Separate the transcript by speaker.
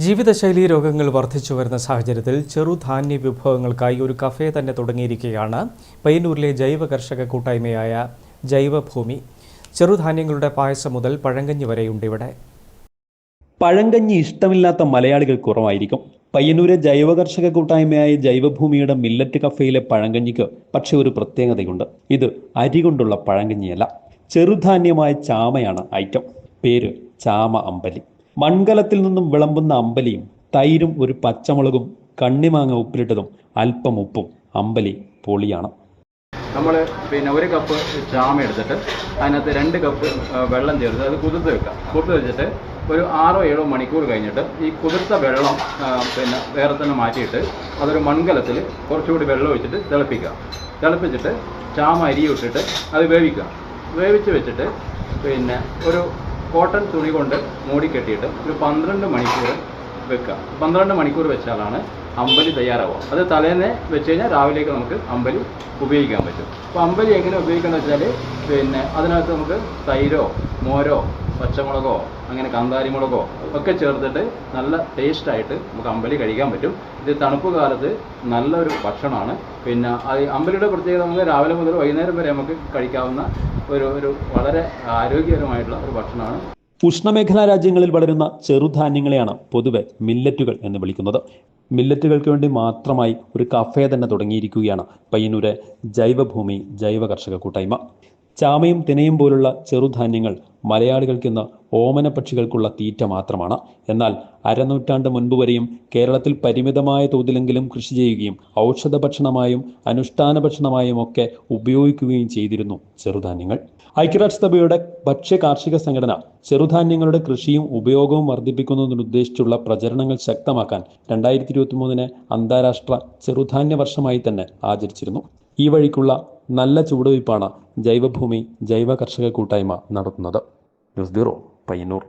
Speaker 1: ജീവിതശൈലീ രോഗങ്ങൾ വർദ്ധിച്ചു വരുന്ന സാഹചര്യത്തിൽ ചെറുധാന്യ വിഭവങ്ങൾക്കായി ഒരു കഫേ തന്നെ തുടങ്ങിയിരിക്കുകയാണ് പയ്യന്നൂരിലെ ജൈവ കർഷക കൂട്ടായ്മയായ ജൈവഭൂമി. ചെറുധാന്യങ്ങളുടെ പായസം മുതൽ പഴങ്കഞ്ഞി വരെയുണ്ട് ഇവിടെ.
Speaker 2: പഴങ്കഞ്ഞി ഇഷ്ടമില്ലാത്ത മലയാളികൾ കുറവായിരിക്കും. പയ്യന്നൂരെ ജൈവ കർഷക കൂട്ടായ്മയായ ജൈവഭൂമിയുടെ മില്ലറ്റ് കഫേയിലെ പഴങ്കഞ്ഞിക്ക് പക്ഷെ ഒരു പ്രത്യേകതയുണ്ട്. ഇത് അരി കൊണ്ടുള്ള പഴങ്കഞ്ഞിയല്ല, ചെറുധാന്യമായ ചാമയാണ് ഐറ്റം. പേര് ചാമ അമ്പലി. മൺകലത്തിൽ നിന്നും വിളമ്പുന്ന അമ്പലിയും തൈരും ഒരു പച്ചമുളകും കണ്ണിമാങ്ങ ഉപ്പിലിട്ടതും അല്പം ഉപ്പും. അമ്പലി പൊളിയാണ്.
Speaker 3: നമ്മൾ ഒരു കപ്പ് ചാമ എടുത്തിട്ട് അതിനകത്ത് 2 കപ്പ് വെള്ളം ചേർത്ത് അത് കുതിർത്ത് വെക്കാം. കുതിർത്ത് വെച്ചിട്ട് ഒരു 6-7 മണിക്കൂർ കഴിഞ്ഞിട്ട് ഈ കുതിർത്ത വെള്ളം വേറെ തന്നെ മാറ്റിയിട്ട് അതൊരു മൺകലത്തിൽ കുറച്ചുകൂടി വെള്ളം ഒഴിച്ചിട്ട് തിളപ്പിച്ചിട്ട് ചാമ അരി ഇട്ടിട്ട് അത് വേവിച്ച് വെച്ചിട്ട് ഒരു കോട്ടൺ തുണി കൊണ്ട് മൂടിക്കെട്ടിയിട്ട് ഒരു 12 മണിക്കൂർ വെക്കുക. 12 മണിക്കൂർ വെച്ചാലാണ് അമ്പലി തയ്യാറാവുക. അത് തലേന്നെ വെച്ച് കഴിഞ്ഞാൽ രാവിലേക്ക് നമുക്ക് അമ്പലി ഉപയോഗിക്കാൻ പറ്റും. അപ്പോൾ അമ്പലി എങ്ങനെ ഉപയോഗിക്കുന്നത് വെച്ചാൽ അതിനകത്ത് നമുക്ക് തൈരോ മോരോ പച്ചമുളകോ അങ്ങനെ കാന്താരി മുളകോ ഒക്കെ ചേർത്തിട്ട് നല്ല ടേസ്റ്റായിട്ട് നമുക്ക് അമ്പലി കഴിക്കാൻ പറ്റും. ഇത് തണുപ്പ് കാലത്ത് നല്ലൊരു ഭക്ഷണമാണ്. അമ്പലിയുടെ പ്രത്യേകത നമുക്ക് രാവിലെ മുതൽ വൈകുന്നേരം വരെ നമുക്ക് കഴിക്കാവുന്ന ഒരു വളരെ ആരോഗ്യകരമായിട്ടുള്ള ഒരു ഭക്ഷണമാണ്.
Speaker 2: ഉഷ്ണമേഖലാ രാജ്യങ്ങളിൽ വളരുന്ന ചെറുധാന്യങ്ങളെയാണ് പൊതുവെ മില്ലറ്റുകൾ എന്ന് വിളിക്കുന്നത്. മില്ലറ്റുകൾക്ക് വേണ്ടി മാത്രമായി ഒരു കഫേ തന്നെ തുടങ്ങിയിരിക്കുകയാണ് പയ്യന്നൂരെ ജൈവഭൂമി ജൈവ കർഷക കൂട്ടായ്മ. ചാമയും തിനയും പോലുള്ള ചെറുധാന്യങ്ങൾ മലയാളികൾക്കിന്ന് ഓമന പക്ഷികൾക്കുള്ള തീറ്റ മാത്രമാണ്. എന്നാൽ അരനൂറ്റാണ്ട് മുൻപ് വരെയും കേരളത്തിൽ പരിമിതമായ തോതിലെങ്കിലും കൃഷി ചെയ്യുകയും ഔഷധ ഭക്ഷണമായും അനുഷ്ഠാന ഭക്ഷണമായും ഒക്കെ ഉപയോഗിക്കുകയും ചെയ്തിരുന്നു ചെറുധാന്യങ്ങൾ. ഐക്യരാഷ്ട്രസഭയുടെ ഭക്ഷ്യ കാർഷിക സംഘടന ചെറുധാന്യങ്ങളുടെ കൃഷിയും ഉപയോഗവും വർദ്ധിപ്പിക്കുന്നതിനുദ്ദേശിച്ചുള്ള പ്രചരണങ്ങൾ ശക്തമാക്കാൻ 2023 അന്താരാഷ്ട്ര ചെറുധാന്യ വർഷമായി തന്നെ ആചരിച്ചിരുന്നു. ഈ വഴിക്കുള്ള നല്ല ചുവടുവയ്പ്പാണ് ജൈവഭൂമി ജൈവ കർഷക കൂട്ടായ്മ നടത്തുന്നത്. News bureau, Payyanur.